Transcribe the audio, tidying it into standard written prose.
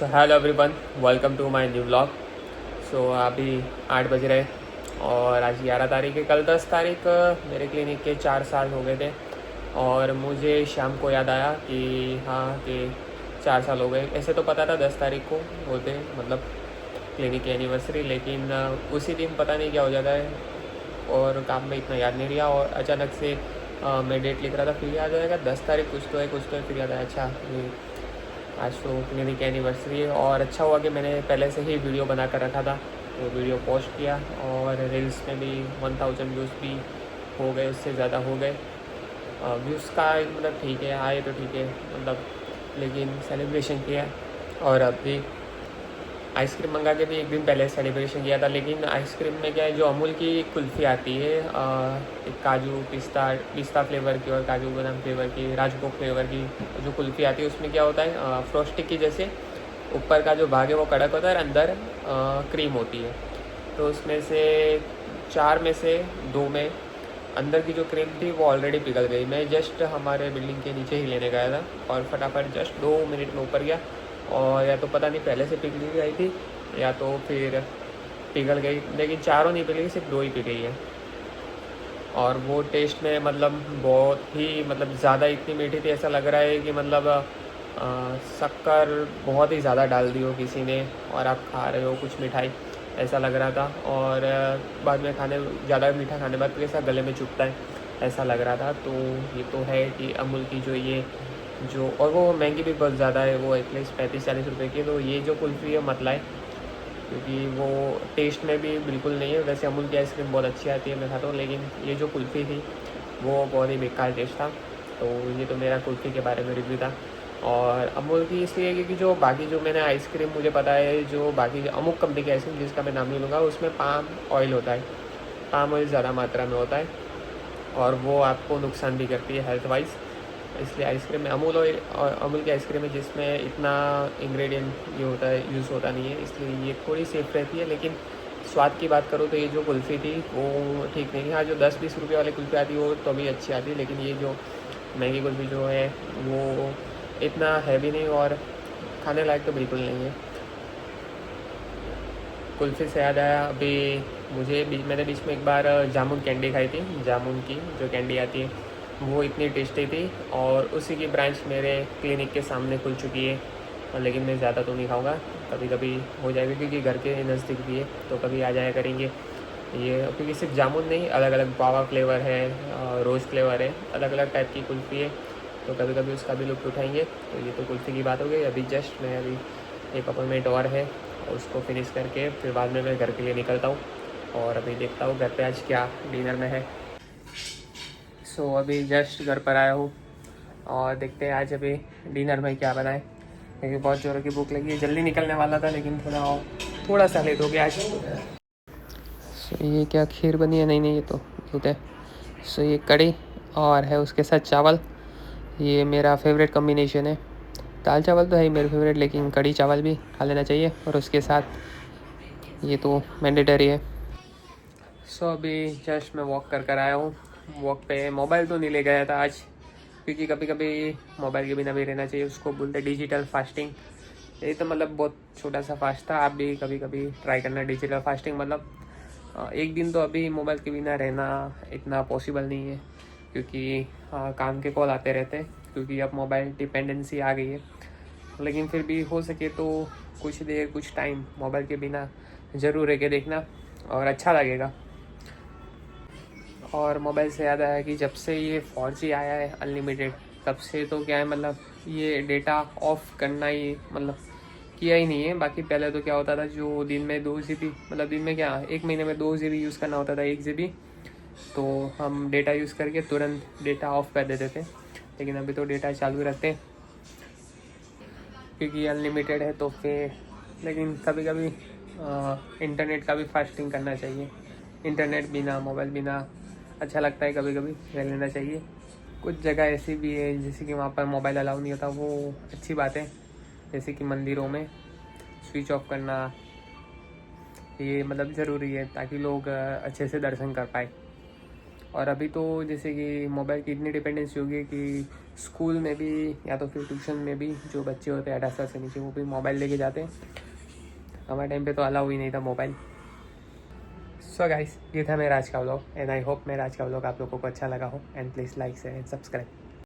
So hello everyone, welcome to my new blog. So अभी 8 बज रहे और आज 11 तारीख है। कल 10 तारीख मेरे क्लिनिक के 4 साल हो गए थे और मुझे शाम को याद आया कि हाँ कि 4 साल हो गए। ऐसे तो पता था 10 तारीख को होते मतलब क्लिनिक की एनिवर्सरी, लेकिन उसी दिन पता नहीं क्या हो जाता है और काम में इतना याद नहीं रहा और अचानक से मैं डेट लिख रहा था, फिर याद आएगा 10 तारीख कुछ तो है, फिर याद आया अच्छा ये आज तो क्लिनिक की एनिवर्सरी है। और अच्छा हुआ कि मैंने पहले से ही वीडियो बना कर रखा था, तो वीडियो पोस्ट किया और रील्स में भी 1000 व्यूज़ भी हो गए, उससे ज़्यादा हो गए। व्यूज़ का मतलब ठीक है, आए तो ठीक है मतलब, लेकिन सेलिब्रेशन किया। और अभी आइसक्रीम मंगा के भी एक दिन पहले सेलिब्रेशन किया था, लेकिन आइसक्रीम में क्या है, जो अमूल की कुल्फ़ी आती है एक काजू पिस्ता फ्लेवर की और काजू बादाम फ्लेवर की, राजभोग फ्लेवर की जो कुल्फ़ी आती है, उसमें क्या होता है फ्रोस्टिक की जैसे ऊपर का जो भाग है वो कड़क होता है और अंदर क्रीम होती है। तो उसमें से 4 में से 2 में अंदर की जो क्रीम थी वो ऑलरेडी पिघल गई। मैं जस्ट हमारे बिल्डिंग के नीचे ही लेने गया था और फटाफट जस्ट 2 मिनट में ऊपर गया और या तो पता नहीं पहले से पिघली गई थी या तो फिर पिघल गई, लेकिन चारों नहीं पिघली, सिर्फ 2 ही पिघली है। और वो टेस्ट में मतलब बहुत ही मतलब ज़्यादा इतनी मीठी थी, ऐसा लग रहा है कि मतलब शक्कर बहुत ही ज़्यादा डाल दी हो किसी ने और आप खा रहे हो कुछ मिठाई, ऐसा लग रहा था। और बाद में खाने ज़्यादा मीठा खाने बाद कैसा गले में चुभता है, ऐसा लग रहा था। तो ये तो है कि अमूल की जो ये जो, और वो महंगी भी बहुत ज़्यादा है, वो एटलीस्ट 35-40 रुपये की। तो ये जो कुल्फ़ी है मत लाए, क्योंकि वो टेस्ट में भी बिल्कुल नहीं है। वैसे अमूल की आइसक्रीम बहुत अच्छी आती है, मैं खाता हूँ, लेकिन ये जो कुल्फ़ी थी वो बहुत ही बेकार टेस्ट था। तो ये तो मेरा कुल्फ़ी के बारे में रिव्यू था। और अमूल की इसलिए क्योंकि जो बाकी जो मैंने आइसक्रीम मुझे पता है, जो बाकी अमुक कंपनी की आइसक्रीम जिसका मैं नाम नहीं लूँगा, उसमें पाम ऑयल होता है, पाम ऑयल ज़्यादा मात्रा में होता है और वो आपको नुकसान भी करती है हेल्थ वाइज। इसलिए आइसक्रीम में अमूल ऑयल और अमूल की आइसक्रीम है जिसमें इतना इंग्रेडिएंट ये होता है, यूज़ होता नहीं है, इसलिए ये थोड़ी सेफ रहती है। लेकिन स्वाद की बात करूँ तो ये जो कुल्फ़ी थी वो ठीक नहीं है। हाँ, जो 10-20 रुपये वाली कुल्फ़ी आती है वो तो भी अच्छी आती है, लेकिन ये जो महंगी कुल्फ़ी जो है वो इतना हैवी नहीं और खाने लायक तो बिल्कुल नहीं है। कुल्फ़ी से याद आया, अभी मैंने बीच में एक बार जामुन कैंडी खाई थी। जामुन की जो कैंडी आती है वो इतनी टेस्टी थी और उसी की ब्रांच मेरे क्लिनिक के सामने खुल चुकी है। लेकिन मैं ज़्यादा तो नहीं खाऊंगा, कभी कभी हो जाएगा क्योंकि घर के नज़दीक भी है, तो कभी आ जाया करेंगे ये। क्योंकि सिर्फ जामुन नहीं, अलग अलग गुआवा फ्लेवर है, रोज़ फ्लेवर है, अलग अलग टाइप की कुल्फ़ी है, तो कभी कभी उसका भी लुत्फ़ उठाएंगे। तो ये तो कुल्फ़ी की बात हो गई। अभी जस्ट मैं अभी एक अपॉइंटमेंट और है, उसको फिनिश करके फिर बाद में मैं घर के लिए निकलता हूँ और अभी देखता हूँ घर पे आज क्या डिनर में है। सो अभी जस्ट घर पर आया हूँ और देखते हैं आज अभी डिनर में क्या बनाए, क्योंकि बहुत ज़ोरों की भूख लगी है। जल्दी निकलने वाला था लेकिन थोड़ा सा लेट हो गया आज। सो ये क्या खीर बनी है? नहीं, ये तो दूध है। सो ये कड़ी और है उसके साथ चावल, ये मेरा फेवरेट कॉम्बिनेशन है। दाल चावल तो है ही मेरे फेवरेट, लेकिन कड़ी चावल भी खा लेना चाहिए और उसके साथ ये तो मैंडेटरी है। सो अभी जस्ट मैं वॉक कर आया हूँ। वॉक पे मोबाइल तो नहीं ले गया था आज, क्योंकि कभी कभी मोबाइल के बिना भी रहना चाहिए, उसको बोलते डिजिटल फास्टिंग। ये तो मतलब बहुत छोटा सा फास्ट था, आप भी कभी कभी ट्राई करना डिजिटल फास्टिंग। मतलब एक दिन तो अभी मोबाइल के बिना रहना इतना पॉसिबल नहीं है, क्योंकि काम के कॉल आते रहते हैं, क्योंकि अब मोबाइल डिपेंडेंसी आ गई है। लेकिन फिर भी हो सके तो कुछ देर कुछ टाइम मोबाइल के बिना ज़रूर रह के देखना और अच्छा लगेगा। और मोबाइल से याद आया कि जब से ये 4G आया है अनलिमिटेड, तब से तो क्या है मतलब ये डेटा ऑफ करना ही मतलब किया ही नहीं है। बाकी पहले तो क्या होता था, जो दिन में 2 GB मतलब दिन में क्या 1 महीने में 2 GB यूज़ करना होता था, 1 GB, तो हम डेटा यूज़ करके तुरंत डेटा ऑफ कर देते थे। लेकिन अभी तो डेटा चालू रहते हैं क्योंकि अनलिमिटेड है। तो फिर लेकिन कभी कभी इंटरनेट का भी फास्टिंग करना चाहिए। इंटरनेट बिना मोबाइल बिना अच्छा लगता है, कभी कभी रह लेना चाहिए। कुछ जगह ऐसी भी है जैसे कि वहाँ पर मोबाइल अलाउ नहीं होता, वो अच्छी बात है। जैसे कि मंदिरों में स्विच ऑफ करना ये मतलब ज़रूरी है, ताकि लोग अच्छे से दर्शन कर पाए। और अभी तो जैसे कि मोबाइल की इतनी डिपेंडेंसी हो गई कि स्कूल में भी या तो फिर ट्यूशन में भी जो बच्चे होते हैं 18 साल से नीचे वो भी मोबाइल लेके जाते हैं। हमारे टाइम पे तो अलाउ ही नहीं था मोबाइल। सो गाइस, ये था मेरा आज का व्लॉग एंड आई होप मेरा आज का व्लॉग आप लोगों को अच्छा लगा हो and please like share and subscribe.